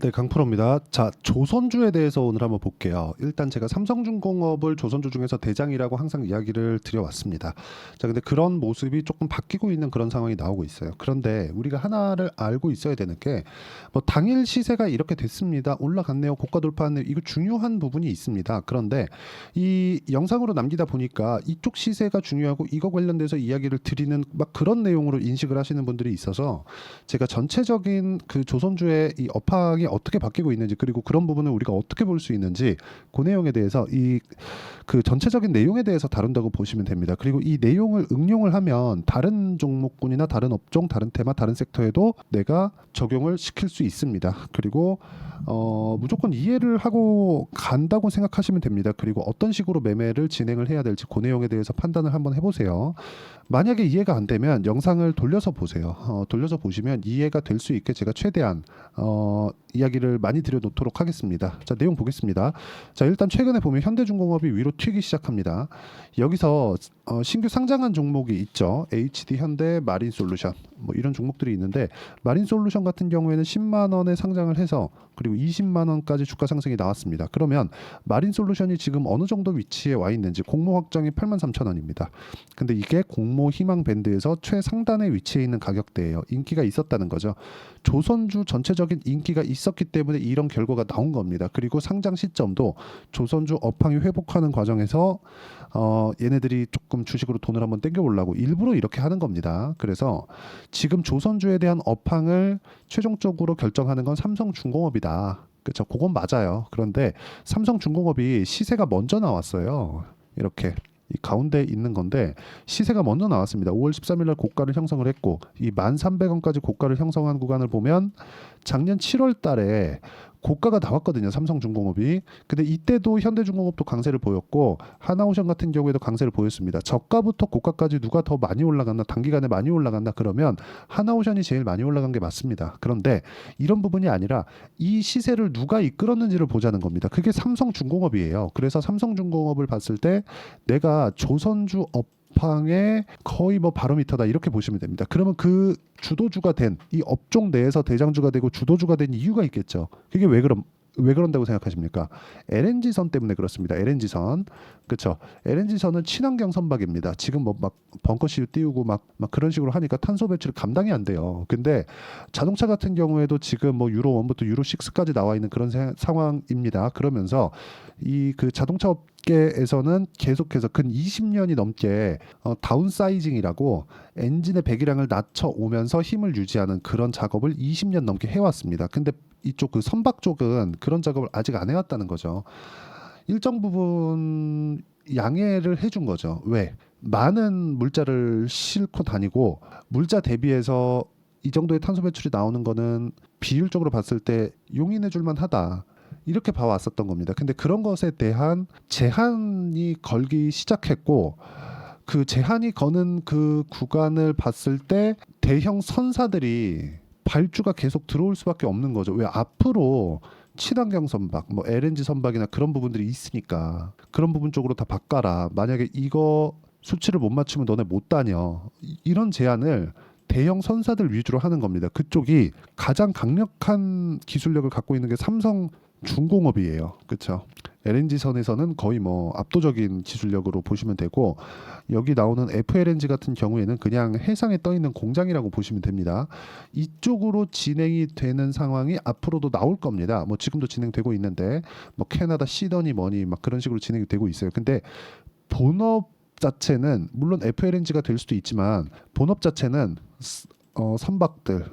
네, 강프로입니다. 자, 조선주에 대해서 오늘 한번 볼게요. 일단 제가 삼성중공업을 조선주 중에서 대장이라고 항상 이야기를 드려왔습니다. 자, 근데 그런 모습이 조금 바뀌고 있는 그런 상황이 나오고 있어요. 그런데 우리가 하나를 알고 있어야 되는 게, 뭐 당일 시세가 이렇게 됐습니다. 올라갔네요. 고가 돌파했네요. 이거 중요한 부분이 있습니다. 그런데 이 영상으로 남기다 보니까 이쪽 시세가 중요하고 이거 관련돼서 이야기를 드리는 막 그런 내용으로 인식을 하시는 분들이 있어서 제가 전체적인 그 조선주의 이 업황이 어떻게 바뀌고 있는지, 그리고 그런 부분을 우리가 어떻게 볼 수 있는지, 그 내용에 대해서 이 그 전체적인 내용에 대해서 다룬다고 보시면 됩니다. 그리고 이 내용을 응용을 하면 다른 종목군이나 다른 업종, 다른 테마, 다른 섹터에도 내가 적용을 시킬 수 있습니다. 그리고 무조건 이해를 하고 간다고 생각하시면 됩니다. 그리고 어떤 식으로 매매를 진행을 해야 될지 그 내용에 대해서 판단을 한번 해보세요. 만약에 이해가 안 되면 영상을 돌려서 보세요. 돌려서 보시면 이해가 될 수 있게 제가 최대한 이야기를 많이 드려놓도록 하겠습니다. 자, 내용 보겠습니다. 자, 일단 최근에 보면 현대중공업이 위로 튀기 시작합니다. 여기서 신규 상장한 종목이 있죠. HD 현대, 마린솔루션 뭐 이런 종목들이 있는데, 마린솔루션 같은 경우에는 10만 원에 상장을 해서 그리고 20만 원까지 주가 상승이 나왔습니다. 그러면 마린솔루션이 지금 어느 정도 위치에 와 있는지, 공모 확정이 83,000원입니다. 근데 이게 공모 희망 밴드에서 최상단에 위치해 있는 가격대예요. 인기가 있었다는 거죠. 조선주 전체적인 인기가 있었기 때문에 이런 결과가 나온 겁니다. 그리고 상장 시점도 조선주 업황이 회복하는 과정에서 얘네들이 조금 주식으로 돈을 한번 땡겨 보려고 일부러 이렇게 하는 겁니다. 그래서 지금 조선주에 대한 업황을 최종적으로 결정하는 건 삼성중공업이다. 그렇죠. 그건 맞아요. 그런데 삼성중공업이 시세가 먼저 나왔어요. 이렇게 이 가운데 있는 건데 시세가 먼저 나왔습니다. 5월 13일 날 고가를 형성을 했고, 이 1,300원까지 고가를 형성한 구간을 보면 작년 7월 달에 고가가 나왔거든요. 삼성중공업이. 근데 이때도 현대중공업도 강세를 보였고 하나오션 같은 경우에도 강세를 보였습니다. 저가부터 고가까지 누가 더 많이 올라갔나, 단기간에 많이 올라갔나, 그러면 하나오션이 제일 많이 올라간 게 맞습니다. 그런데 이런 부분이 아니라 이 시세를 누가 이끌었는지를 보자는 겁니다. 그게 삼성중공업이에요. 그래서 삼성중공업을 봤을 때 내가 조선주 업황의 거의 뭐 바로미터다 이렇게 보시면 됩니다. 그러면 그 주도주가 된 이 업종 내에서 대장주가 되고 주도주가 된 이유가 있겠죠. 그게 왜 그런다고 생각하십니까? LNG선 때문에 그렇습니다. LNG선. 그렇죠. LNG선은 친환경 선박입니다. 지금 뭐 막 벙커시유 띄우고 막 그런 식으로 하니까 탄소 배출이 감당이 안 돼요. 근데 자동차 같은 경우에도 지금 뭐 유로 1부터 유로 6까지 나와 있는 그런 상황입니다. 그러면서 이 그 자동차 업계에서는 계속해서 근 20년이 넘게 다운사이징이라고 엔진의 배기량을 낮춰 오면서 힘을 유지하는 그런 작업을 20년 넘게 해왔습니다. 근데 이쪽 그 선박 쪽은 그런 작업을 아직 안 해왔다는 거죠. 일정 부분 양해를 해준 거죠. 왜? 많은 물자를 싣고 다니고 물자 대비해서 이 정도의 탄소 배출이 나오는 거는 비율적으로 봤을 때 용인해 줄만 하다. 이렇게 봐왔었던 겁니다. 근데 그런 것에 대한 제한이 걸기 시작했고, 그 제한이 거는 그 구간을 봤을 때 대형 선사들이 발주가 계속 들어올 수밖에 없는 거죠. 왜? 앞으로 친환경 선박, 뭐 LNG 선박이나 그런 부분들이 있으니까 그런 부분 쪽으로 다 바꿔라. 만약에 이거 수치를 못 맞추면 너네 못 다녀. 이런 제안을 대형 선사들 위주로 하는 겁니다. 그쪽이 가장 강력한 기술력을 갖고 있는 게 삼성중공업이에요. 그렇죠? LNG 선에서는 거의 뭐 압도적인 기술력으로 보시면 되고, 여기 나오는 FLNG 같은 경우에는 그냥 해상에 떠 있는 공장이라고 보시면 됩니다. 이쪽으로 진행이 되는 상황이 앞으로도 나올 겁니다. 뭐 지금도 진행되고 있는데 뭐 캐나다 시더니 뭐니 막 그런 식으로 진행이 되고 있어요. 근데 본업 자체는 물론 FLNG가 될 수도 있지만 본업 자체는 선박들,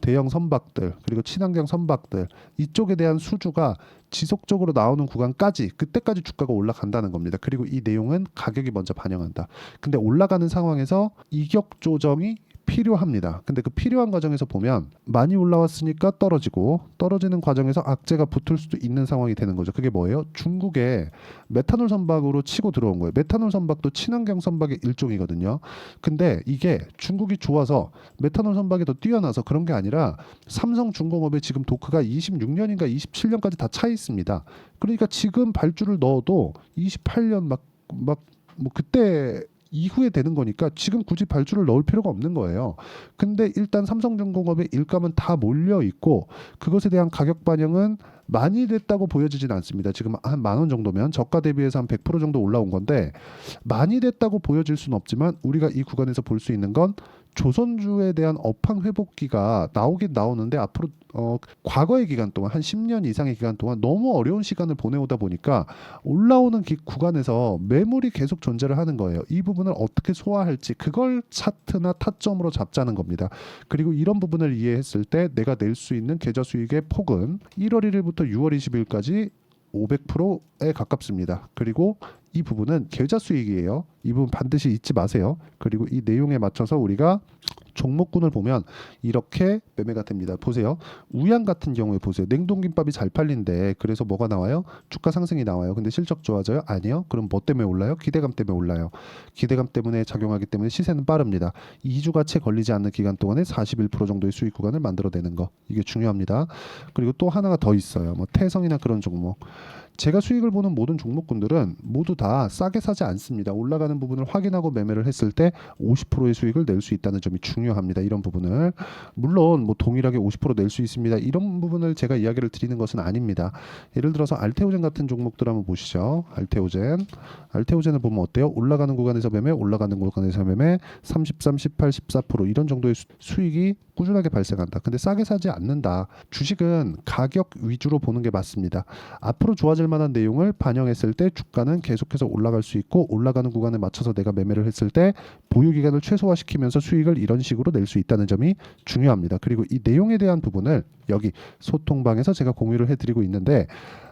대형 선박들, 그리고 친환경 선박들, 이쪽에 대한 수주가 지속적으로 나오는 구간까지, 그때까지 주가가 올라간다는 겁니다. 그리고 이 내용은 가격이 먼저 반영한다. 근데 올라가는 상황에서 이격 조정이 필요합니다. 근데 그 필요한 과정에서 보면 많이 올라왔으니까 떨어지고, 떨어지는 과정에서 악재가 붙을 수도 있는 상황이 되는 거죠. 그게 뭐예요? 중국에 메탄올 선박으로 치고 들어온 거예요. 메탄올 선박도 친환경 선박의 일종이거든요. 근데 이게 중국이 좋아서 메탄올 선박이 더 뛰어나서 그런 게 아니라 삼성중공업의 지금 도크가 26년인가 27년까지 다 차 있습니다. 그러니까 지금 발주를 넣어도 28년 뭐 그때 이후에 되는 거니까 지금 굳이 발주를 넣을 필요가 없는 거예요. 근데 일단 삼성중공업의 일감은 다 몰려 있고 그것에 대한 가격 반영은 많이 됐다고 보여지진 않습니다. 지금 한 10,000원 정도면 저가 대비해서 한 100% 정도 올라온 건데 많이 됐다고 보여질 수는 없지만 우리가 이 구간에서 볼 수 있는 건 조선주에 대한 업황 회복기가 나오긴 나오는데 앞으로 과거의 기간 동안 한 10년 이상의 기간 동안 너무 어려운 시간을 보내오다 보니까 올라오는 구간에서 매물이 계속 존재를 하는 거예요. 이 부분을 어떻게 소화할지 그걸 차트나 타점으로 잡자는 겁니다. 그리고 이런 부분을 이해했을 때 내가 낼 수 있는 계좌 수익의 폭은 1월 1일부터 6월 20일까지 500%에 가깝습니다. 그리고 이 부분은 계좌 수익이에요. 이 부분 반드시 잊지 마세요. 그리고 이 내용에 맞춰서 우리가 종목군을 보면 이렇게 매매가 됩니다. 보세요. 우양 같은 경우에 보세요. 냉동김밥이 잘 팔린데 그래서 뭐가 나와요? 주가 상승이 나와요. 근데 실적 좋아져요? 아니요. 그럼 뭐 때문에 올라요? 기대감 때문에 올라요. 기대감 때문에 작용하기 때문에 시세는 빠릅니다. 2주가 채 걸리지 않는 기간 동안에 41% 정도의 수익 구간을 만들어내는 거. 이게 중요합니다. 그리고 또 하나가 더 있어요. 뭐 태성이나 그런 종목. 제가 수익을 보는 모든 종목군들은 모두 다 싸게 사지 않습니다. 올라가는 부분을 확인하고 매매를 했을 때 50%의 수익을 낼 수 있다는 점이 중요합니다. 이런 부분을 물론 뭐 동일하게 50% 낼 수 있습니다. 이런 부분을 제가 이야기를 드리는 것은 아닙니다. 예를 들어서 알테오젠 같은 종목들 한번 보시죠. 알테오젠을 보면 어때요? 올라가는 구간에서 매매, 올라가는 구간에서 매매, 33, 18, 14% 이런 정도의 수익이 꾸준하게 발생한다. 근데 싸게 사지 않는다. 주식은 가격 위주로 보는 게 맞습니다. 앞으로 좋아질 만한 내용을 반영했을 때 주가는 계속해서 올라갈 수 있고 올라가는 구간에 맞춰서 내가 매매를 했을 때 보유 기간을 최소화시키면서 수익을 이런 식으로 낼 수 있다는 점이 중요합니다. 그리고 이 내용에 대한 부분을 여기 소통방에서 제가 공유를 해드리고 있는데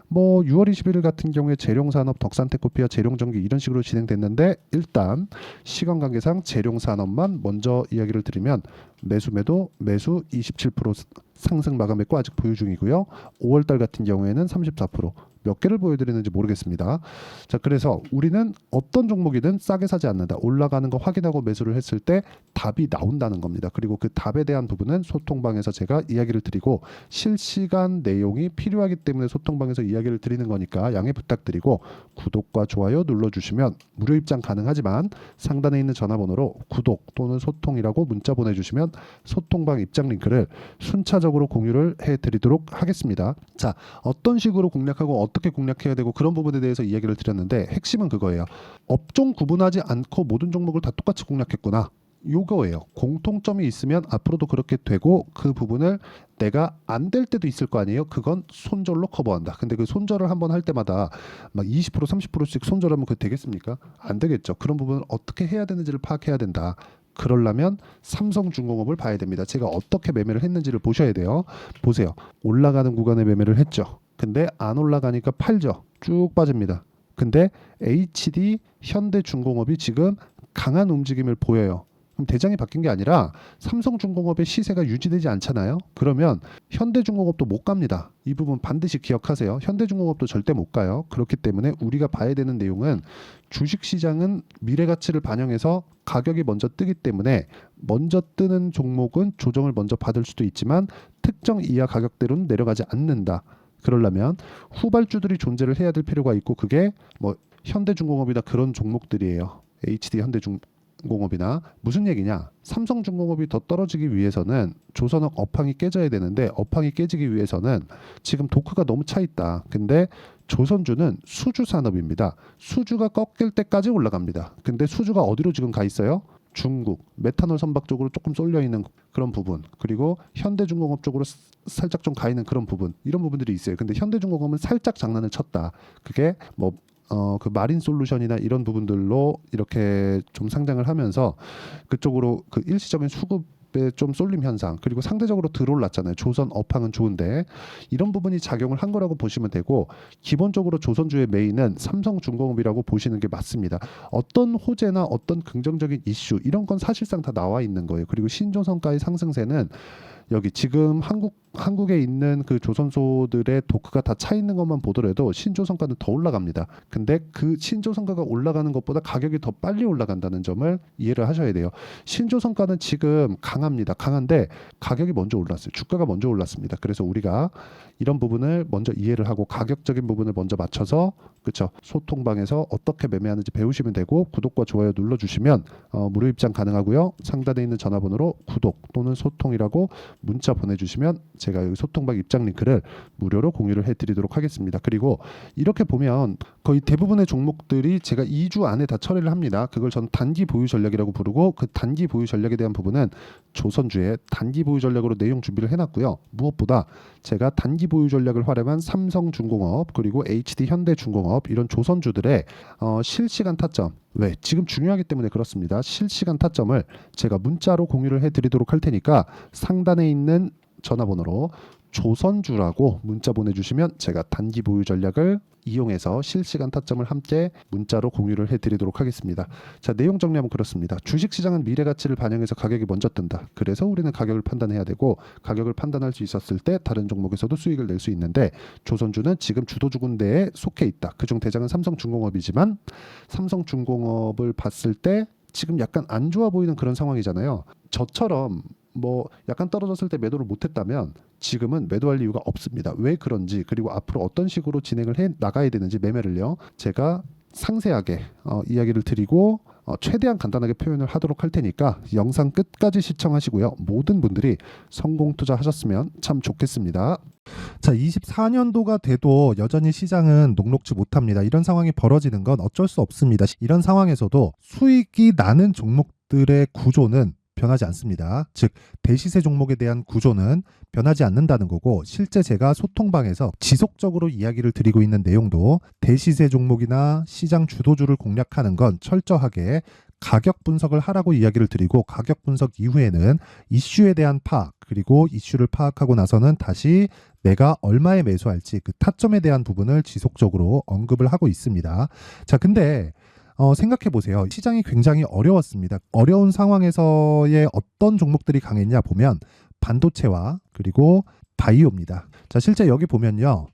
뭐 6월 21일 같은 경우에 재룡산업, 덕산테크피아, 재룡전기 이런 식으로 진행됐는데 일단 시간 관계상 재룡산업만 먼저 이야기를 드리면 매수 27% 상승 마감했고 아직 보유 중이고요. 5월달 같은 경우에는 34%몇 개를 보여드리는지 모르겠습니다. 자, 그래서 우리는 어떤 종목이든 싸게 사지 않는다. 올라가는 거 확인하고 매수를 했을 때 답이 나온다는 겁니다. 그리고 그 답에 대한 부분은 소통방에서 제가 이야기를 드리고 실시간 내용이 필요하기 때문에 소통방에서 이야기를 드리는 거니까 양해 부탁드리고 구독과 좋아요 눌러주시면 무료 입장 가능하지만 상단에 있는 전화번호로 구독 또는 소통이라고 문자 보내주시면 소통방 입장 링크를 순차적으로 공유를 해드리도록 하겠습니다. 자, 어떤 식으로 공략하고 어떻게 공략해야 되고 그런 부분에 대해서 이야기를 드렸는데 핵심은 그거예요. 업종 구분하지 않고 모든 종목을 다 똑같이 공략했구나. 요거예요. 공통점이 있으면 앞으로도 그렇게 되고 그 부분을 내가 안 될 때도 있을 거 아니에요. 그건 손절로 커버한다. 근데 그 손절을 한번 할 때마다 막 20% 30%씩 손절하면 그게 되겠습니까? 안 되겠죠. 그런 부분을 어떻게 해야 되는지를 파악해야 된다. 그러려면 삼성중공업을 봐야 됩니다. 제가 어떻게 매매를 했는지를 보셔야 돼요. 보세요. 올라가는 구간에 매매를 했죠. 근데 안 올라가니까 팔죠. 쭉 빠집니다. 근데 HD 현대중공업이 지금 강한 움직임을 보여요. 그럼 대장이 바뀐 게 아니라 삼성중공업의 시세가 유지되지 않잖아요. 그러면 현대중공업도 못 갑니다. 이 부분 반드시 기억하세요. 현대중공업도 절대 못 가요. 그렇기 때문에 우리가 봐야 되는 내용은 주식시장은 미래가치를 반영해서 가격이 먼저 뜨기 때문에 먼저 뜨는 종목은 조정을 먼저 받을 수도 있지만 특정 이하 가격대로는 내려가지 않는다. 그러려면 후발주들이 존재를 해야 될 필요가 있고 그게 뭐 현대중공업이나 그런 종목들이에요. HD 현대중공업이나 무슨 얘기냐? 삼성중공업이 더 떨어지기 위해서는 조선업 업황이 깨져야 되는데 업황이 깨지기 위해서는 지금 도크가 너무 차 있다. 근데 조선주는 수주 산업입니다. 수주가 꺾일 때까지 올라갑니다. 근데 수주가 어디로 지금 가 있어요? 중국, 메탄올 선박 쪽으로 조금 쏠려 있는 그런 부분, 그리고 현대중공업 쪽으로 살짝 좀 가 있는 그런 부분, 이런 부분들이 있어요. 근데 현대중공업은 살짝 장난을 쳤다. 그게 뭐 그 마린 솔루션이나 이런 부분들로 이렇게 좀 상장을 하면서 그쪽으로 그 일시적인 수급에 좀 쏠림 현상, 그리고 상대적으로 덜 올랐잖아요. 조선 업황은 좋은데 이런 부분이 작용을 한 거라고 보시면 되고 기본적으로 조선주의 메인은 삼성중공업이라고 보시는 게 맞습니다. 어떤 호재나 어떤 긍정적인 이슈 이런 건 사실상 다 나와 있는 거예요. 그리고 신조선가의 상승세는 여기 지금 한국에 있는 그 조선소들의 도크가 다 차 있는 것만 보더라도 신조선가는 더 올라갑니다. 근데 그 신조선가가 올라가는 것보다 가격이 더 빨리 올라간다는 점을 이해를 하셔야 돼요. 신조선가는 지금 강합니다. 강한데 가격이 먼저 올랐어요. 주가가 먼저 올랐습니다. 그래서 우리가 이런 부분을 먼저 이해를 하고 가격적인 부분을 먼저 맞춰서 그쵸 소통방에서 어떻게 매매하는지 배우시면 되고 구독과 좋아요 눌러주시면 무료 입장 가능하고요. 상단에 있는 전화번호로 구독 또는 소통이라고 문자 보내주시면 제가 여기 소통방 입장 링크를 무료로 공유를 해드리도록 하겠습니다. 그리고 이렇게 보면 거의 대부분의 종목들이 제가 2주 안에 다 처리를 합니다. 그걸 저는 단기 보유 전략이라고 부르고 그 단기 보유 전략에 대한 부분은 조선주의 단기 보유 전략으로 내용 준비를 해놨고요. 무엇보다 제가 단기 보유 전략을 활용한 삼성중공업 그리고 HD 현대중공업 이런 조선주들의 실시간 타점 왜? 지금 중요하기 때문에 그렇습니다. 실시간 타점을 제가 문자로 공유를 해드리도록 할 테니까 상단에 있는 전화번호로 조선주라고 문자 보내주시면 제가 단기 보유 전략을 이용해서 실시간 타점을 함께 문자로 공유를 해드리도록 하겠습니다. 자, 내용 정리하면 그렇습니다. 주식시장은 미래 가치를 반영해서 가격이 먼저 뜬다. 그래서 우리는 가격을 판단해야 되고 가격을 판단할 수 있었을 때 다른 종목에서도 수익을 낼 수 있는데 조선주는 지금 주도주 군대에 속해 있다. 그중 대장은 삼성중공업이지만 삼성중공업을 봤을 때 지금 약간 안 좋아 보이는 그런 상황이잖아요. 저처럼 뭐 약간 떨어졌을 때 매도를 못했다면 지금은 매도할 이유가 없습니다. 왜 그런지 그리고 앞으로 어떤 식으로 진행을 해 나가야 되는지 매매를요. 제가 상세하게 이야기를 드리고 최대한 간단하게 표현을 하도록 할 테니까 영상 끝까지 시청하시고요. 모든 분들이 성공 투자하셨으면 참 좋겠습니다. 자, 24년도가 돼도 여전히 시장은 녹록지 못합니다. 이런 상황이 벌어지는 건 어쩔 수 없습니다. 이런 상황에서도 수익이 나는 종목들의 구조는 변하지 않습니다. 즉 대시세 종목에 대한 구조는 변하지 않는다는 거고 실제 제가 소통방에서 지속적으로 이야기를 드리고 있는 내용도 대시세 종목이나 시장 주도주를 공략하는 건 철저하게 가격 분석을 하라고 이야기를 드리고 가격 분석 이후에는 이슈에 대한 파악 그리고 이슈를 파악하고 나서는 다시 내가 얼마에 매수할지 그 타점에 대한 부분을 지속적으로 언급을 하고 있습니다. 자, 근데 생각해 보세요. 시장이 굉장히 어려웠습니다. 어려운 상황에서의 어떤 종목들이 강했냐 보면 반도체와 그리고 바이오입니다. 자, 실제 여기 보면요.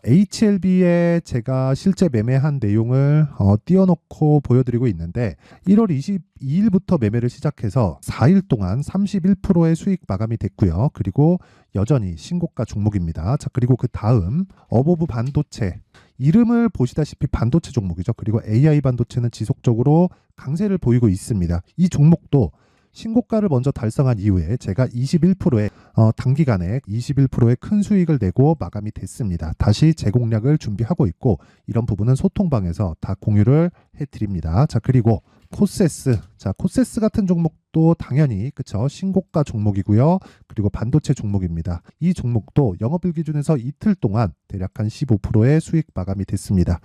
HLB에 제가 실제 매매한 내용을 띄워놓고 보여드리고 있는데 1월 22일부터 매매를 시작해서 4일 동안 31%의 수익 마감이 됐고요. 그리고 여전히 신고가 종목입니다. 자, 그리고 그 다음 어보브 반도체 이름을 보시다시피 반도체 종목이죠. 그리고 AI 반도체는 지속적으로 강세를 보이고 있습니다. 이 종목도 신고가를 먼저 달성한 이후에 제가 21%의 단기간에 21%의 큰 수익을 내고 마감이 됐습니다. 다시 재공략을 준비하고 있고 이런 부분은 소통방에서 다 공유를 해드립니다. 자, 그리고 코세스. 자, 코세스 같은 종목도 당연히 그쵸 신고가 종목이고요. 그리고 반도체 종목입니다. 이 종목도 영업일 기준에서 이틀 동안 대략 한 15%의 수익 마감이 됐습니다.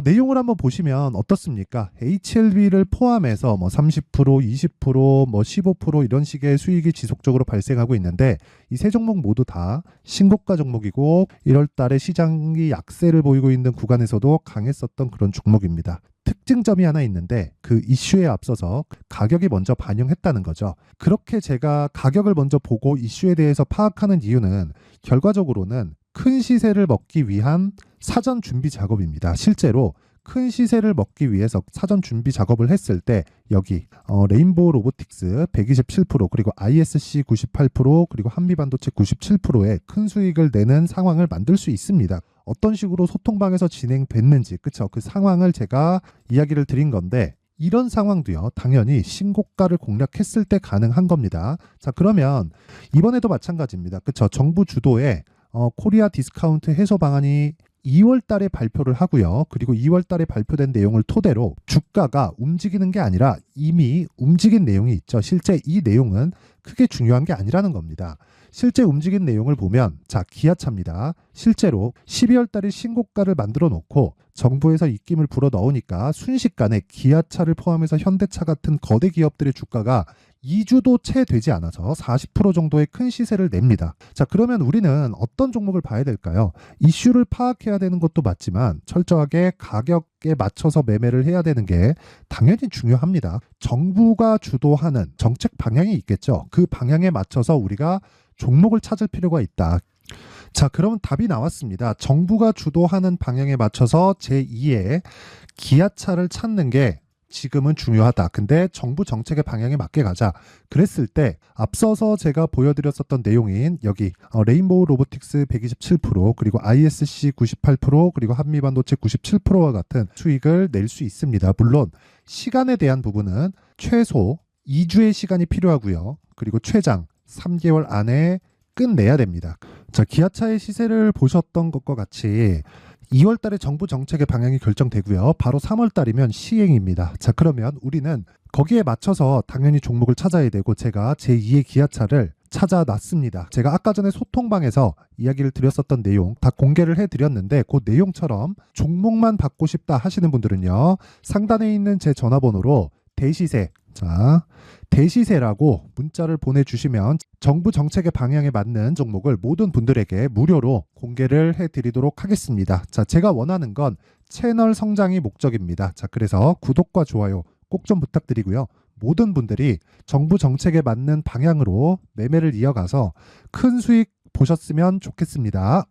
내용을 한번 보시면 어떻습니까? HLB를 포함해서 뭐 30%, 20%, 뭐 15% 이런 식의 수익이 지속적으로 발생하고 있는데 이 세 종목 모두 다 신고가 종목이고 1월 달에 시장이 약세를 보이고 있는 구간에서도 강했었던 그런 종목입니다. 특징점이 하나 있는데 그 이슈에 앞서서 가격이 먼저 반영했다는 거죠. 그렇게 제가 가격을 먼저 보고 이슈에 대해서 파악하는 이유는 결과적으로는 큰 시세를 먹기 위한 사전 준비 작업입니다. 실제로 큰 시세를 먹기 위해서 사전 준비 작업을 했을 때 여기 레인보우 로보틱스 127% 그리고 ISC 98% 그리고 한미반도체 97%의 큰 수익을 내는 상황을 만들 수 있습니다. 어떤 식으로 소통방에서 진행됐는지 그쵸 그 상황을 제가 이야기를 드린 건데 이런 상황도요 당연히 신고가를 공략했을 때 가능한 겁니다. 자, 그러면 이번에도 마찬가지입니다. 그쵸 정부 주도의 코리아 디스카운트 해소 방안이 2월 달에 발표를 하고요. 그리고 2월 달에 발표된 내용을 토대로 주가가 움직이는 게 아니라 이미 움직인 내용이 있죠. 실제 이 내용은 크게 중요한 게 아니라는 겁니다. 실제 움직인 내용을 보면 자, 기아차입니다. 실제로 12월 달에 신고가를 만들어 놓고 정부에서 입김을 불어 넣으니까 순식간에 기아차를 포함해서 현대차 같은 거대 기업들의 주가가 2주도 채 되지 않아서 40% 정도의 큰 시세를 냅니다. 자, 그러면 우리는 어떤 종목을 봐야 될까요? 이슈를 파악해야 되는 것도 맞지만 철저하게 가격에 맞춰서 매매를 해야 되는 게 당연히 중요합니다. 정부가 주도하는 정책 방향이 있겠죠. 그 방향에 맞춰서 우리가 종목을 찾을 필요가 있다. 자, 그럼 답이 나왔습니다. 정부가 주도하는 방향에 맞춰서 제2의 기아차를 찾는 게 지금은 중요하다. 근데 정부 정책의 방향에 맞게 가자. 그랬을 때 앞서서 제가 보여드렸었던 내용인 여기 레인보우 로보틱스 127% 그리고 ISC 98% 그리고 한미반도체 97%와 같은 수익을 낼 수 있습니다. 물론 시간에 대한 부분은 최소 2주의 시간이 필요하고요. 그리고 최장 3개월 안에 끝내야 됩니다. 자, 기아차의 시세를 보셨던 것과 같이 2월 달에 정부 정책의 방향이 결정되고요. 바로 3월 달이면 시행입니다. 자, 그러면 우리는 거기에 맞춰서 당연히 종목을 찾아야 되고 제가 제2의 기아차를 찾아놨습니다. 제가 아까 전에 소통방에서 이야기를 드렸었던 내용 다 공개를 해드렸는데 그 내용처럼 종목만 받고 싶다 하시는 분들은요. 상단에 있는 제 전화번호로 대시세, 자, 대시세라고 문자를 보내주시면 정부 정책의 방향에 맞는 종목을 모든 분들에게 무료로 공개를 해드리도록 하겠습니다. 자, 제가 원하는 건 채널 성장이 목적입니다. 자, 그래서 구독과 좋아요 꼭 좀 부탁드리고요. 모든 분들이 정부 정책에 맞는 방향으로 매매를 이어가서 큰 수익 보셨으면 좋겠습니다.